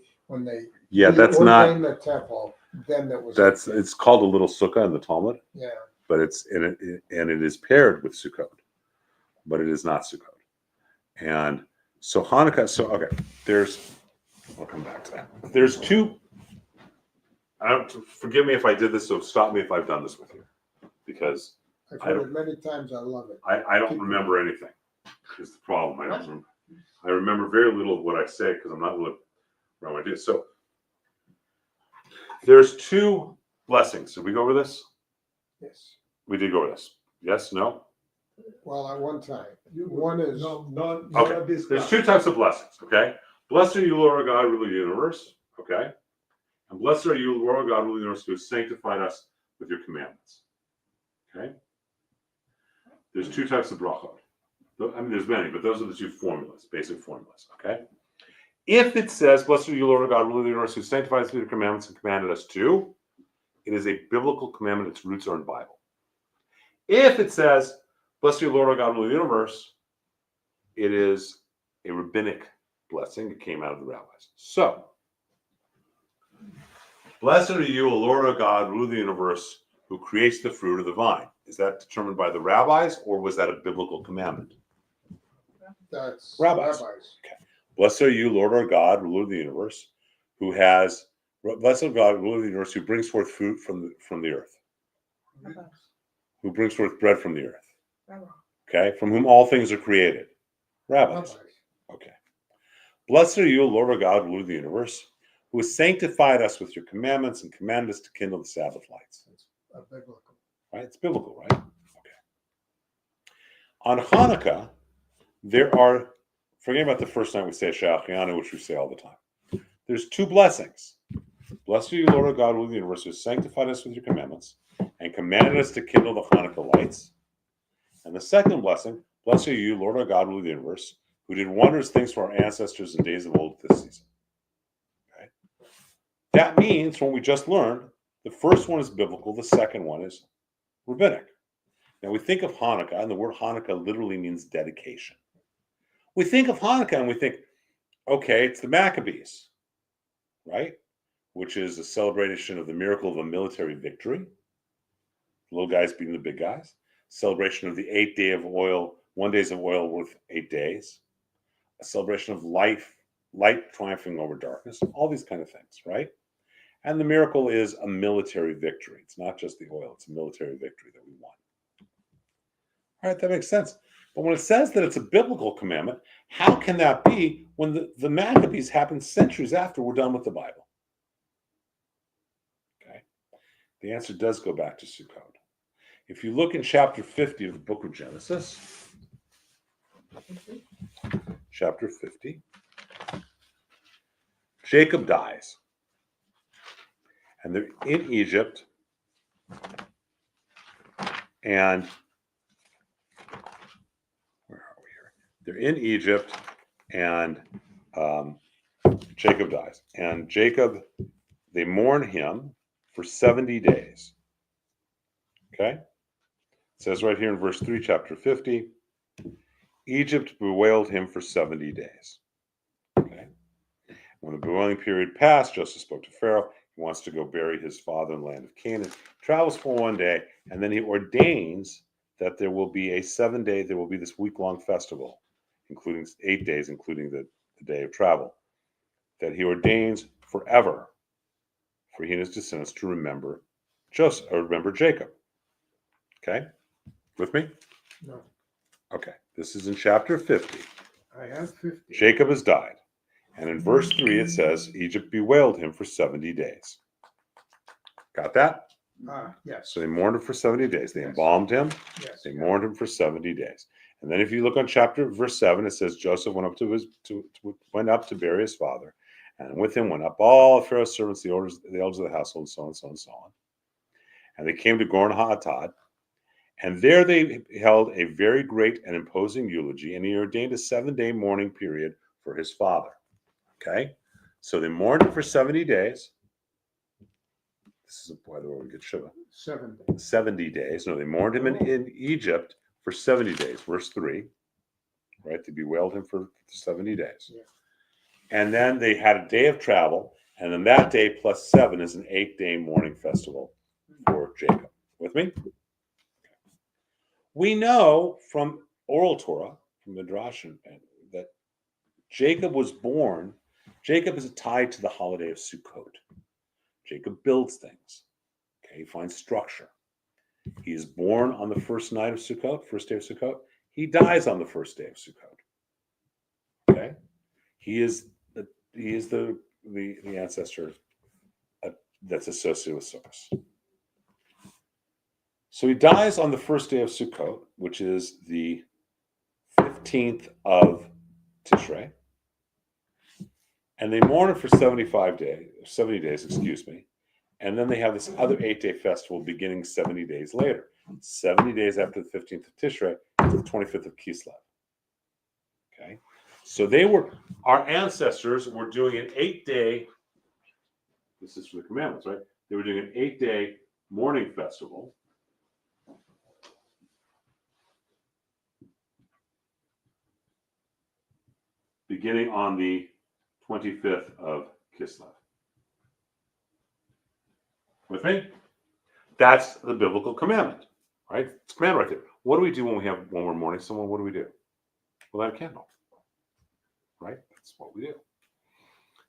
Yeah, that's not. reordained the temple, then that was. That's it's called a little sukkah in the Talmud, Yeah. but it's in it, and it is paired with Sukkot, but it is not Sukkot. And so Hanukkah. So okay, I'll come back to that. There's two. Forgive me if I did this, so stop me if I've done this with you, because I've heard it many times. I love it. I don't remember anything. Is the problem? I don't remember. I remember very little of what I say because I'm not really around what I do. So there's two blessings. Did we go over this? Yes. We did go over this. Yes? No? Well, at one time. One is. No, Okay. There's two types of blessings, okay? Blessed are you, Lord God, ruler of the universe, okay? And blessed are you, Lord God, ruler of the universe, who has sanctified us with your commandments, okay? There's two types of brachot. I mean, there's many, but those are the two formulas, basic formulas, okay? If it says, blessed are you, Lord God, ruler of the universe, who sanctifies us with your commandments and commanded us to, it is a biblical commandment. Its roots are in the Bible. If it says, blessed are you, Lord God, ruler of the universe, it is a rabbinic blessing. It came out of the rabbis. So, blessed are you, O Lord our God, ruler of the universe, who creates the fruit of the vine. Is that determined by the rabbis, or was that a biblical commandment? That's Rabbis. Okay. Blessed are you, Lord our God, ruler of the universe, blessed are God, ruler of the universe, who brings forth fruit from the earth, who brings forth bread from the earth. Okay, from whom all things are created. Rabbis. Okay. Blessed are you, Lord our God, ruler of the universe, who has sanctified us with your commandments and commanded us to kindle the Sabbath lights. It's biblical. Right? It's biblical, right? Okay. On Hanukkah, there are, forget about the first night we say Shacharyanu, which we say all the time. There's two blessings. Blessed are you, Lord our God, ruler of the universe, who has sanctified us with your commandments and commanded us to kindle the Hanukkah lights. And the second blessing, blessed are you, Lord our God, ruler of the universe, who did wondrous things for our ancestors in days of old this season. Okay? That means, when we just learned, the first one is biblical, the second one is rabbinic. Now we think of Hanukkah, and the word Hanukkah literally means dedication. We think of Hanukkah and we think, okay, it's the Maccabees, right? Which is a celebration of the miracle of a military victory. Little guys beating the big guys. Celebration of the 8 day of oil, 1 days of oil worth 8 days. A celebration of light triumphing over darkness. All these kind of things, right? And the miracle is a military victory. It's not just the oil, it's a military victory that we won. All right, that makes sense. But when it says that it's a biblical commandment, how can that be when the Maccabees happened centuries after we're done with the Bible? Okay. The answer does go back to Sukkot. If you look in chapter 50 of the book of Genesis, chapter 50, Jacob dies. And they're in Egypt. And where are we here? They're in Egypt, and Jacob dies. And Jacob, they mourn him for 70 days. Okay? It says right here in verse 3, chapter 50, Egypt bewailed him for 70 days. Okay? When the bewailing period passed, Joseph spoke to Pharaoh. He wants to go bury his father in the land of Canaan. Travels for 1 day, and then he ordains that there will be a 7-day, there will be this week-long festival, including 8 days, including the day of travel, that he ordains forever for he and his descendants to remember Joseph, or remember Jacob. Okay? With me? No, Okay. This is in chapter 50. I have 50. Jacob has died. And in verse 3, it says, Egypt bewailed him for 70 days. Got that? Yes. So they mourned him for 70 days. They Yes. embalmed him. Yes. They mourned him for 70 days. And then if you look on verse 7, it says, Joseph went up to bury his father. And with him went up all Pharaoh's servants, the elders of the household, so on and so on and so on. And they came to Gorn HaAtad. And there they held a very great and imposing eulogy, and he ordained a 7-day mourning period for his father. Okay? So they mourned him for 70 days. This is, by the way, we get Shiva. 7 days. 70 days. No, they mourned him in Egypt for 70 days. Verse 3. Right? They bewailed him for 70 days. Yeah. And then they had a day of travel, and then that day plus 7 is an 8-day mourning festival for Jacob. With me? We know from oral Torah, from Midrash, that Jacob was born. Jacob is tied to the holiday of Sukkot. Jacob builds things. Okay, he finds structure. He is born on the first night of Sukkot, first day of Sukkot. He dies on the first day of Sukkot. Okay, he is the ancestor that's associated with Sukkot. So he dies on the first day of Sukkot, which is the 15th of Tishrei. And they mourn him for 70 days, excuse me. And then they have this other 8-day festival beginning 70 days later. 70 days after the 15th of Tishrei to the 25th of Kislev. Okay. So our ancestors were doing an 8-day, this is for the commandments, right? They were doing an 8-day mourning festival. Beginning on the 25th of Kislev. With me? That's the biblical commandment, right? It's a command right there. What do we do when we're mourning someone? What do we do? We light a candle, right? That's what we do.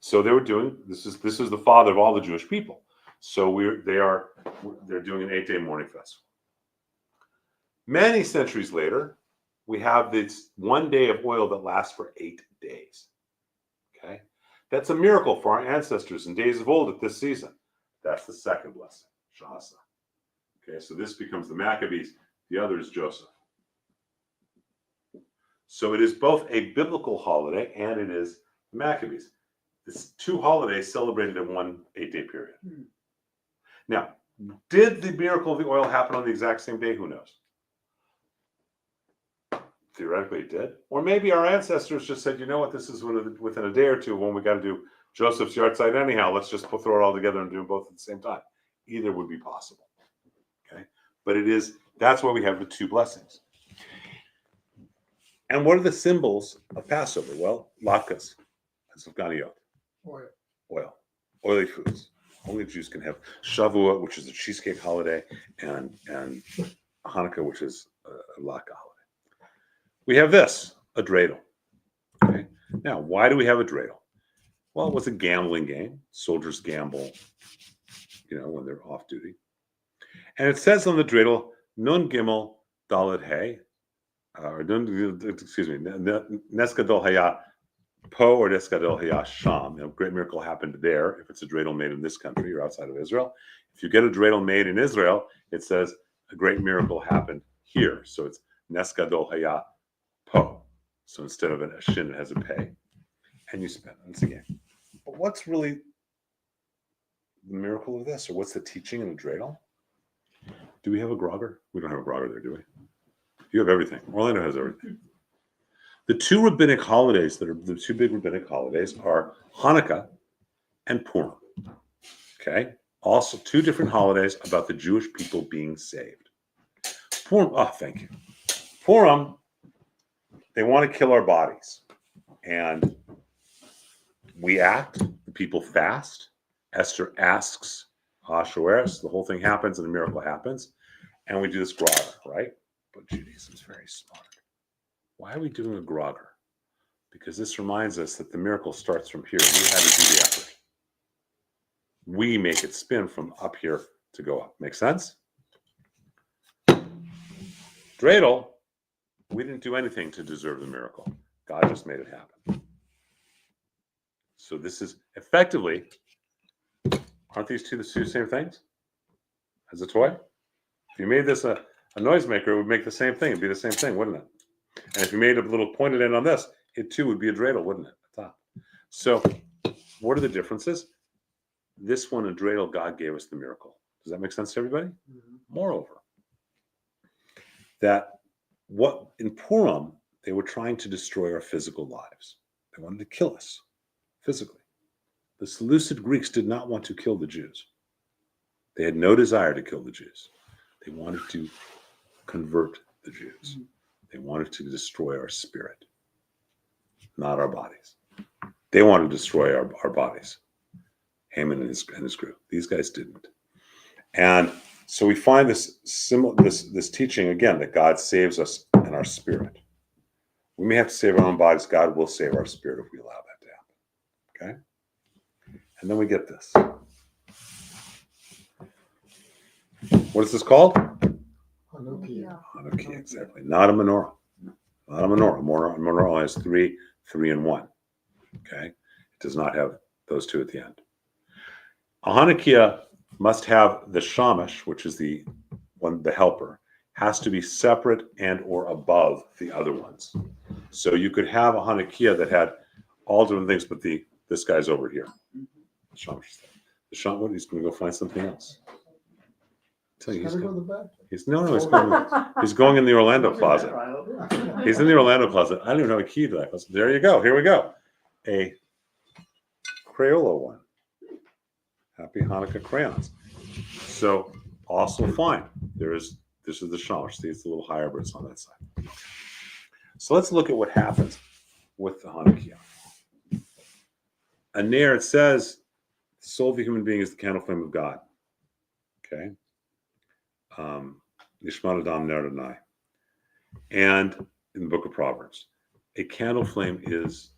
So they were doing this is the father of all the Jewish people. So they're doing an 8-day mourning festival. Many centuries later, we have this 1 day of oil that lasts for 8 days. Okay, that's a miracle for our ancestors in days of old at this season. That's the second blessing, Shasa. Okay, so this becomes the Maccabees. The other is Joseph. So it is both a biblical holiday and it is the Maccabees. It's 2 holidays celebrated in one 8-day period. Now, did the miracle of the oil happen on the exact same day? Who knows? Theoretically, it did. Or maybe our ancestors just said, you know what, this is within a day or two when we got to do Joseph's yard site anyhow. Let's just throw it all together and do them both at the same time. Either would be possible. Okay, but that's why we have the 2 blessings. And what are the symbols of Passover? Well, latkes, as of Ganiot, oil, oily foods. Only Jews can have Shavuot, which is a cheesecake holiday, and Hanukkah, which is a latke holiday. We have this, a dreidel. Okay. Now, why do we have a dreidel? Well, it was a gambling game. Soldiers gamble, when they're off duty. And it says on the dreidel, Nun Gimel Daled Hey, Nesgadol Haya Po or Nesgadol Haya Sham. A great miracle happened there if it's a dreidel made in this country or outside of Israel. If you get a dreidel made in Israel, it says a great miracle happened here. So it's Nesgadol Haya Po. So instead of a shin, it has a pay. And you spend once again. But what's really the miracle of this? Or what's the teaching in the dreidel? Do we have a grogger? We don't have a grogger there, do we? You have everything. Orlando has everything. The 2 rabbinic holidays that are the 2 big rabbinic holidays are Hanukkah and Purim. Okay? Also 2 different holidays about the Jewish people being saved. Purim, thank you. Purim, they want to kill our bodies. And we act, the people fast. Esther asks Ahasuerus, the whole thing happens and the miracle happens. And we do this grogger, right? But Judaism is very smart. Why are we doing a grogger? Because this reminds us that the miracle starts from here. We had to do the effort. We make it spin from up here to go up. Make sense? Dreidel, we didn't do anything to deserve the miracle. God just made it happen. So this is effectively, aren't these two the same things? As a toy? If you made this a noisemaker, it would make the same thing. It'd be the same thing, wouldn't it? And if you made a little pointed end on this, it too would be a dreidel, wouldn't it? At the top. So what are the differences? This one, a dreidel, God gave us the miracle. Does that make sense to everybody? Mm-hmm. Moreover, that what in Purim, they were trying to destroy our physical lives. They wanted to kill us physically. The Seleucid Greeks did not want to kill the Jews. They had no desire to kill the Jews. They wanted to convert the Jews. They wanted to destroy our spirit, not our bodies. They wanted to destroy our bodies. Haman and his group. These guys didn't. And so we find this teaching again that God saves us in our spirit. We may have to save our own bodies. God will save our spirit if we allow that to happen. Okay? And then we get this. What is this called? Hanukkah. Hanukkah, exactly. Not a menorah. Not a menorah. A menorah has 3, 3, and 1. Okay? It does not have those 2 at the end. A Hanukkah must have the shamash, which is the helper, has to be separate and or above the other ones. So you could have a Hanukkah that had all different things, but this guy's over here. The shamash. The shamash, he's going to go find something else. Tell you, Gotta go to the bathroom. he's going in the Orlando closet. He's in the Orlando closet. I don't even have a key to that closet. There you go. Here we go. A Crayola one. Happy Hanukkah crayons. So also fine. This is the shamash. See, it's a little higher, but it's on that side. So let's look at what happens with the Hanukkah. And there it says, the soul of the human being is the candle flame of God. Okay. Nishmat Adam Ner Adonai. And in the book of Proverbs, a candle flame is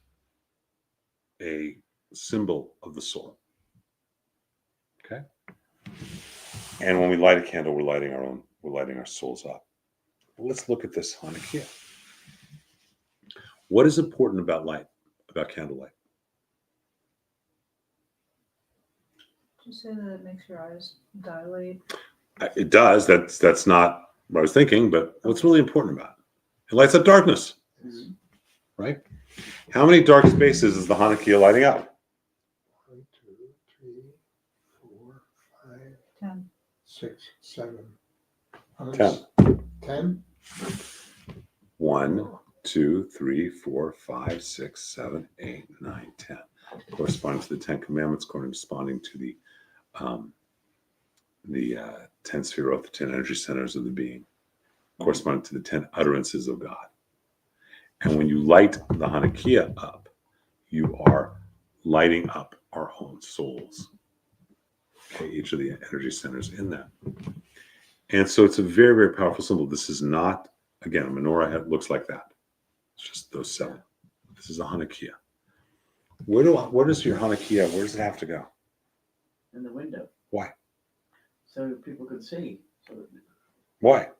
a symbol of the soul. Okay. And when we light a candle, we're lighting our souls up. Well, let's look at this Hanukkah. What is important about candlelight? Did you say that it makes your eyes dilate? It does. That's not what I was thinking, but what's really important about it? It lights up darkness, right? How many dark spaces is the Hanukkah lighting up? 1, 2, 3, 4, 5, 10. 6, 7. 10. 10? 1, 2, 3, 4, 5, 6, 7, 8, 9, 10. Corresponding to the 10 Commandments, corresponding to the 10 Sefirot, the 10 energy centers of the being, corresponding to the 10 utterances of God. And when you light the Hanukkah up, you are lighting up our own souls. Okay, each of the energy centers in that. And so it's a very, very powerful symbol. This is not, again, a menorah looks like that. It's just those 7. This is a Hanukkah. Where does your Hanukkah, where does it have to go? In the window, Why? so people could see. Why?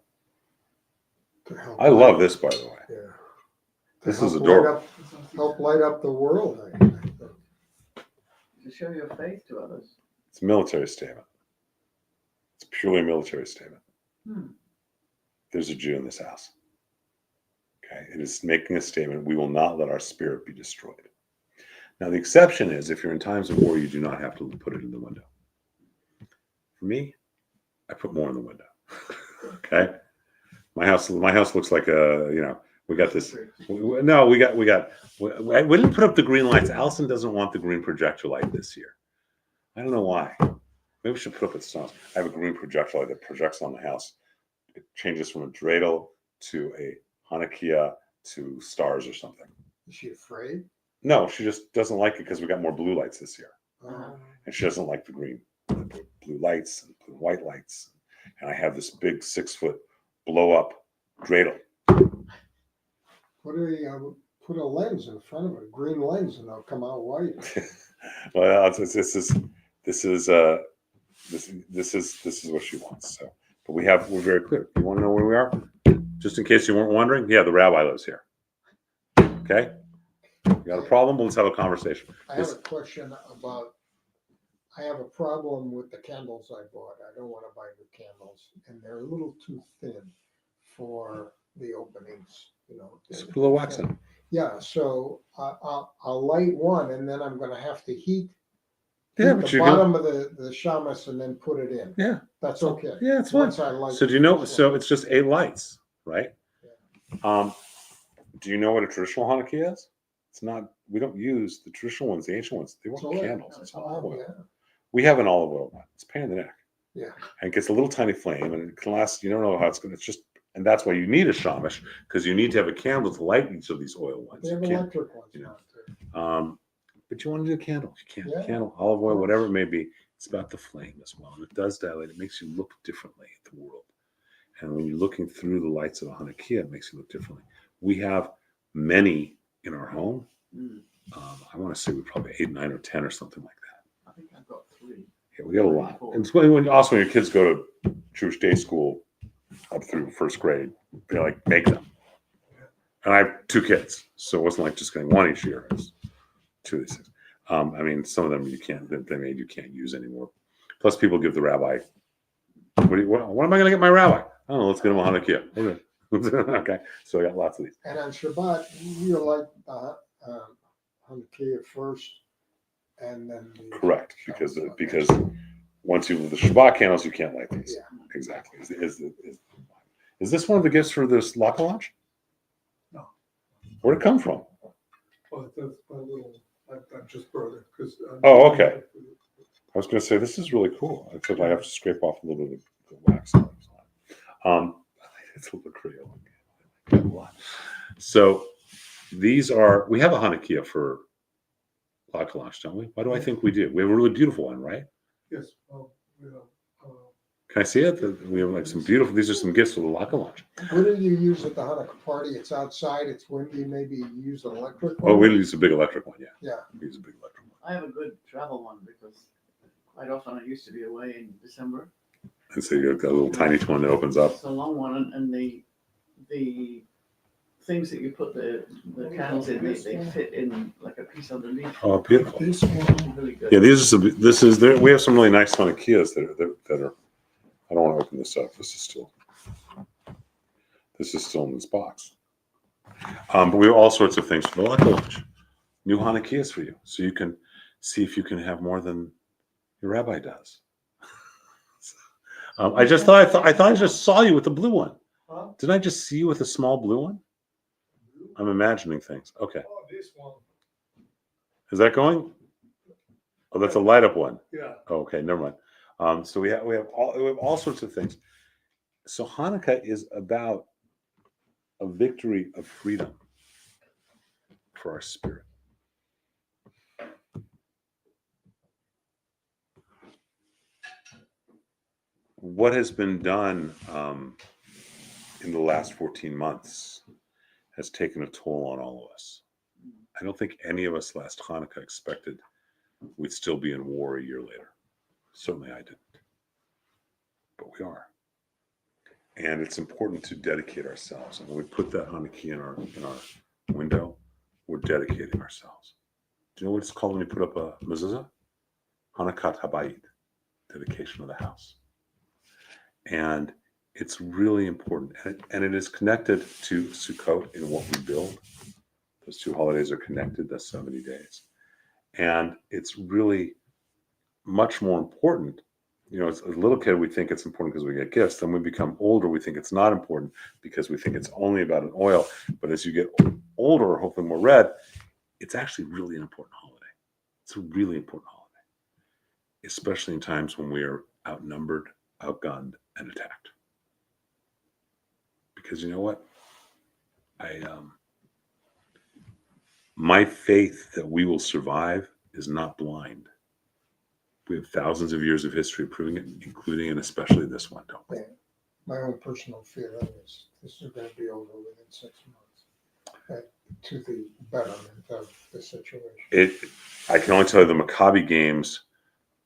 To help I love this, by the way. Yeah. This To is help adorable. help light up the world. I think. To show your faith to others. It's a military statement. It's purely a military statement. There's a Jew in this house. Okay, it is making a statement. We will not let our spirit be destroyed. Now, the exception is if you're in times of war, you do not have to put it in the window. For me, I put more in the window. Okay, my house looks like we got this. No, we didn't put up the green lights. Allison doesn't want the green projector light this year. I don't know why. Maybe we should put up the stars. I have a green projector light that projects on the house. It changes from a dreidel to a Hanukkah to stars or something. Is she afraid? No, she just doesn't like it because we got more blue lights this year. And she doesn't like the green. I put blue lights and blue white lights. And I have this big 6-foot blow up dreidel. Put a lens in front of it, a green lens, and it'll come out white. Well, this is what she wants. So, but we're very clear. You want to know where we are? Just in case you weren't wondering, yeah, the rabbi lives here. Okay, you got a problem? Well, let's have a conversation. I have a question about. I have a problem with the candles I bought. I don't want to buy new candles, and they're a little too thin for the openings. Just put a little wax in. Yeah, so I'll light one, and then I'm going to have to heat Yeah, but the bottom of the shamus and then put it in. Yeah, That's okay. yeah, it's fine. Once I light So do you know? this So one. it's just 8 lights. right? Do you know what a traditional Hanukkah is? It's not. We don't use the traditional ones, the ancient ones. They weren't It's oil. candles. It's olive oil. Yeah. We have an olive oil one. It's a pain in the neck. Yeah. And it gets a little tiny flame, and it can last. You don't know how it's going. It's just, and that's why you need a shamash, because you need to have a candle to light each of these oil ones. They have You can't, electric ones you know. now too. But you want to do a candle. You can. Yeah, Candle, olive oil, course. whatever it may be. It's about the flame as well, and it does dilate. It makes you look differently at the world. And when you're looking through the lights of a Hanukkah, it makes you look differently. We have many in our home. I want to say we probably 8, 9, or 10 or something like that. I think I've got 3. Yeah, we got a lot. And it's when also when your kids go to Jewish day school up through first grade, they like make them. And I have 2 kids, so it wasn't like just getting 1 each year. It was 2 of these things. I mean, some of them you can't use anymore. Plus, people give the rabbi. What am I going to get my rabbi? Oh, let's get him a Hanukkah. Okay, so I got lots of these. And on Shabbat, you like Hanukkah first, and then Correct, because once you leave the Shabbat candles, you can't light these. Yeah. Exactly. Is this one of the gifts for this Laka launch? No. Where'd it come from? Well, that's my little, I just brought it because. Oh, okay. I was going to say this is really cool, except I have to scrape off a little bit of the wax. It's a little Creole. I like that a lot. So these are. We have a Hanukkah for Laka launch, don't we? Why do I think we do? We have a really beautiful one, right? Yes, well, you know, Can I see it? We have like some beautiful. These are some gifts for the Laka launch. what do you use at the Hanukkah party? It's outside, it's windy, maybe you use an electric one? Oh, we use a big electric one. Yeah. Yeah. We use a big electric one. I have a good travel one because quite often I used to be away in December. And so you've got a little tiny one that opens up. It's a long one, and the things that you put the candles in, they fit in like a piece underneath. Oh, beautiful. This one, Really good. Yeah, we have some really nice Hanukkahs that are. I don't want to open this up. This is still in this box. But we have all sorts of things for the Laka launch. New Hanukkahs for you, so you can see if you can have more than your rabbi does. I thought I just saw you with the blue one. huh? Didn't I just see you with a small blue one? I'm imagining things. Okay, Oh, this one, is that going? Oh, that's a light up one. yeah. Oh, okay, never mind. So we have all sorts of things. So Hanukkah is about a victory of freedom for our spirit. What has been done in the last 14 months has taken a toll on all of us. I don't think any of us last Hanukkah expected we'd still be in war a year later. Certainly I didn't. But we are. And it's important to dedicate ourselves. And when we put that Hanukkah in our window, we're dedicating ourselves. Do you know what it's called when you put up a mezuzah? Hanukkah Habayit, dedication of the house. And it's really important. And it is connected to Sukkot in what we build. Those 2 holidays are connected, the 70 days. And it's really much more important. You know, as a little kid, we think it's important because we get gifts. Then we become older, we think it's not important because we think it's only about an oil. But as you get older, hopefully more read, it's actually really an important holiday. It's a really important holiday, especially in times when we are outnumbered, outgunned, and attacked. Because you know what? My faith that we will survive is not blind. We have thousands of years of history proving it, including and especially this one, don't we? my own personal feeling is this is going to be over within 6 months. To the betterment of the situation. I can only tell you the Maccabi games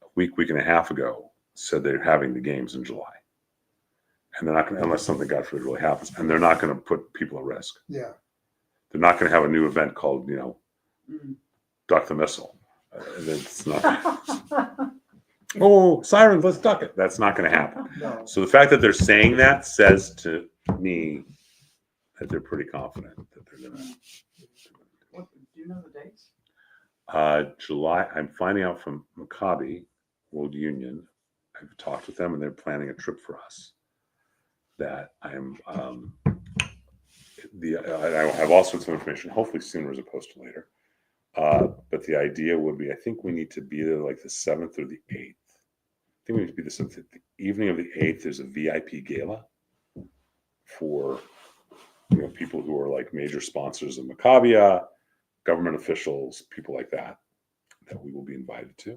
a week and a half ago said they're having the games in July. And they're not going to, unless something God forbid really happens, and they're not going to put people at risk. Yeah. They're not going to have a new event called, duck the missile. It's not. Oh, sirens, let's duck it. That's not going to happen. No. So the fact that they're saying that says to me that they're pretty confident that they're going to. What, do you know the dates? July. I'm finding out from Maccabi World Union. I've talked with them, and they're planning a trip for us. That I'm I have all sorts of information, hopefully sooner as opposed to later. But the idea would be, I think we need to be there like the 7th or the 8th. I think we need to be the 7th. The evening of the 8th, there's a VIP gala for people who are like major sponsors of Maccabia, government officials, people like that we will be invited to.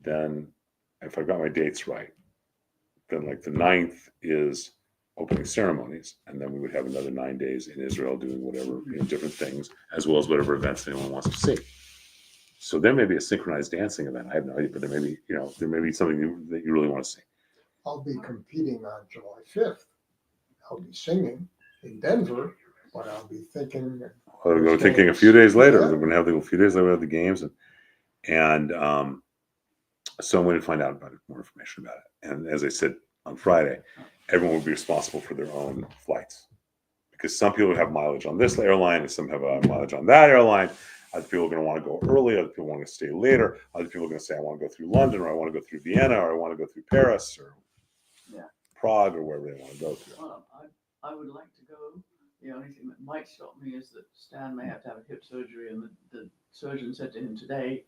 Then, if I've got my dates right, then like the 9th is opening ceremonies, and then we would have another 9 days in Israel doing whatever, different things, as well as whatever events anyone wants to see. So there may be a synchronized dancing event. I have no idea, but there may be something that you really want to see. I'll be competing on July 5th. I'll be singing in Denver, but I'll be thinking. We're thinking a few days later. Yeah. We're going to have a few days later. We have the games, and so I'm going to find out about it, more information about it. And as I said on Friday, everyone will be responsible for their own flights, because some people have mileage on this airline and some have mileage on that airline. Other people are going to want to go early. Other people want to stay later. Other people are going to say, I want to go through London, or I want to go through Vienna, or I want to go through Paris, or Prague, or wherever they want to go through. Well, I would like to go. The only thing that might stop me is that Stan may have to have a hip surgery, and the surgeon said to him today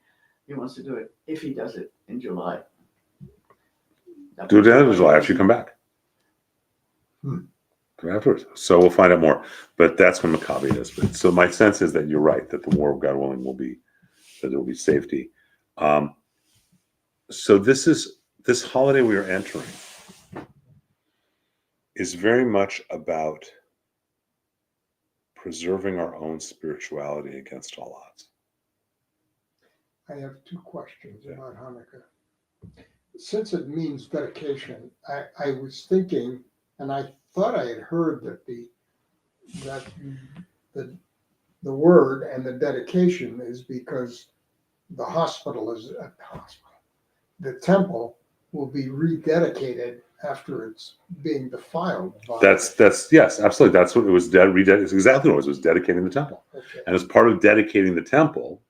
he wants to do it if he does it in July. Do it in July after you come back. Hmm. Come afterwards. So we'll find out more. But that's when Maccabi is. But so my sense is that you're right, that the war, God willing, that there will be safety. So this holiday we are entering is very much about preserving our own spirituality against all odds. I have 2 questions about Hanukkah. Since it means dedication, I was thinking, and I thought I had heard that the word and the dedication is because the the temple will be rededicated after it's being defiled. That's yes, absolutely. That's what it was. It's exactly what it was. It was dedicating the temple. Okay. And as part of dedicating the temple,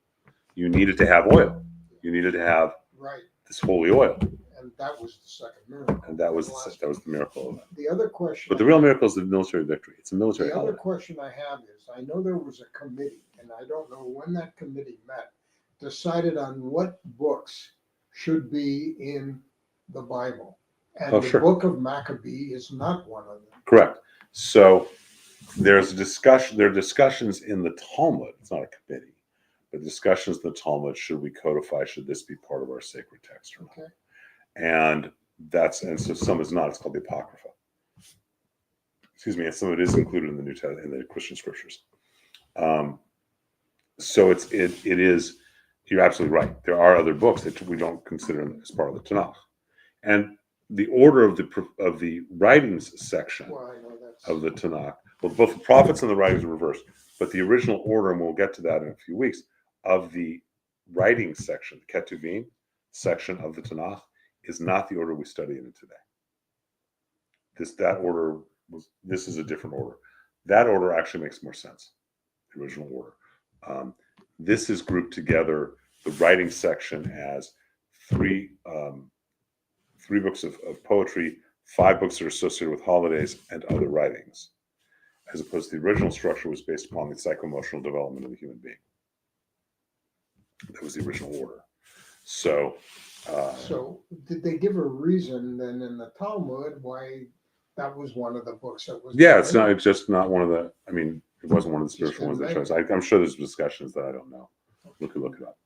you needed to have oil. You needed to have Right, this holy oil, and that was the second miracle. and that was the miracle of it. The other question. But the real miracle is the military victory. It's a military The other holiday. question I have is, I know there was a committee, and I don't know when that committee met, decided on what books should be in the Bible. And Oh, the sure. book of Maccabee is not one of them. Correct. So there's a discussion. There are discussions in the Talmud. It's not a committee, but discussions in the Talmud. Should we codify? Should this be part of our sacred text or not? Okay. And so some is not. It's called the Apocrypha. Excuse me. And some of it is included in the New Testament, in the Christian scriptures. So it is. You're absolutely right. There are other books that we don't consider as part of the Tanakh, and the order of the writings section Well, I know that's. of the Tanakh. Well, both the prophets and the writings are reversed, but the original order, and we'll get to that in a few weeks, of the writings section, the Ketuvim section of the Tanakh, is not the order we study in it today. This is a different order. That order actually makes more sense. The original order. This is grouped together, the writing section, as three books of poetry, 5 books that are associated with holidays, and other writings, as opposed to the original structure was based upon the psycho-emotional development of the human being. That was the original order. So did they give a reason then in the Talmud why that was one of the books that was? yeah, it's just not one of the. I mean, it wasn't one of the Just spiritual ones that didn't chose. I'm sure there's discussions that I don't know. Look it up.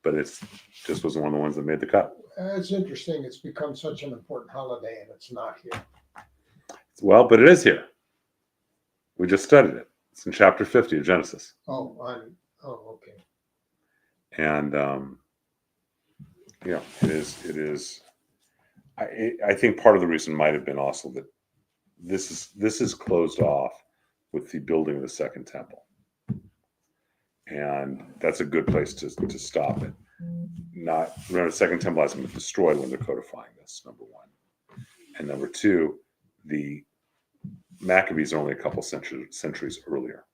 But it's just wasn't one of the ones that made the cut. It's interesting. It's become such an important holiday, and it's not here. Well, but it is here. We just studied it. It's in chapter 50 of Genesis. Okay. And it is. I think part of the reason might have been also that this is closed off with the building of the second temple, and that's a good place to stop it. Not remember, the second temple hasn't been destroyed when they're codifying this. Number one, and number two, the Maccabees are only a couple centuries earlier.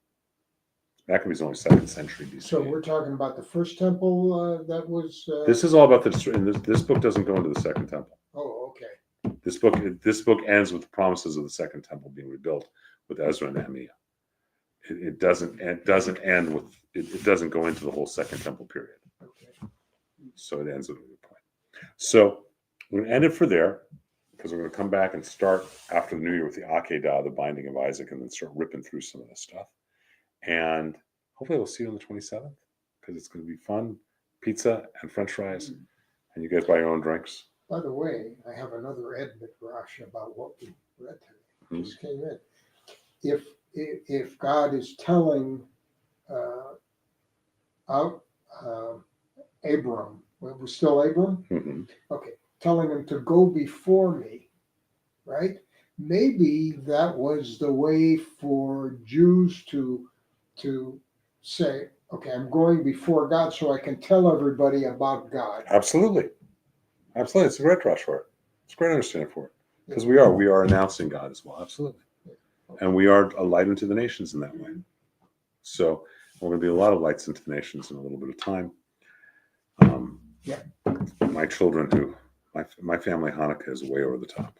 Maccabees only 2nd century BC. So we're talking about the first temple that was. This is all about this book doesn't go into the second temple. Oh, okay. This book ends with the promises of the second temple being rebuilt, with Ezra and Nehemiah. It doesn't end with it doesn't go into the whole Second Temple period. Okay. So it ends at a good point. So we're going to end it for there because we're going to come back and start after the new year with the Akedah, the binding of Isaac, and then start ripping through some of this stuff. And hopefully we'll see you on the 27th because it's going to be fun. Pizza and French fries, and you guys buy your own drinks. By the way, I have another Ed Midrash about what we read today. Just came in. If God is telling Abram, it was still Abram? Mm-hmm. Okay, telling him to go before me, right? Maybe that was the way for Jews to say, okay, I'm going before God so I can tell everybody about God. Absolutely. Absolutely. It's a great rush for it. It's a great understanding for it. Because we are announcing God as well. Absolutely. And we are a light into the nations in that way. So we're going to be a lot of lights into the nations in a little bit of time. My children my family Hanukkah is way over the top.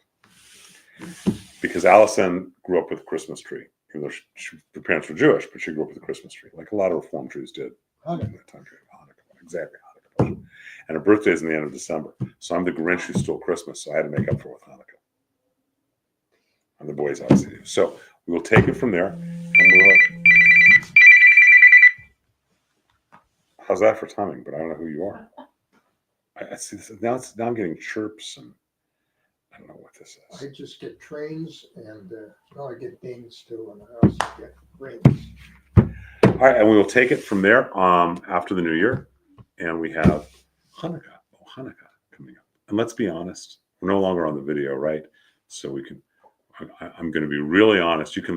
Because Allison grew up with a Christmas tree. Even though her parents were Jewish, but she grew up with a Christmas tree, like a lot of Reformed Jews did. Hanukkah. In that time period. Hanukkah. Exactly. Hanukkah. And her birthday is in the end of December. So I'm the Grinch who stole Christmas. So I had to make up for it with Hanukkah. And the boys obviously do. So we will take it from there. And we'll how's that for timing? But I don't know who you are. I see this now. Now I'm getting chirps and I don't know what this is. I just get trains and I get dings too, and I also get rings. All right, and we will take it from there after the new year. And we have Hanukkah. Oh, Hanukkah coming up. And let's be honest, we're no longer on the video, right? So we can, I'm going to be really honest. You can leave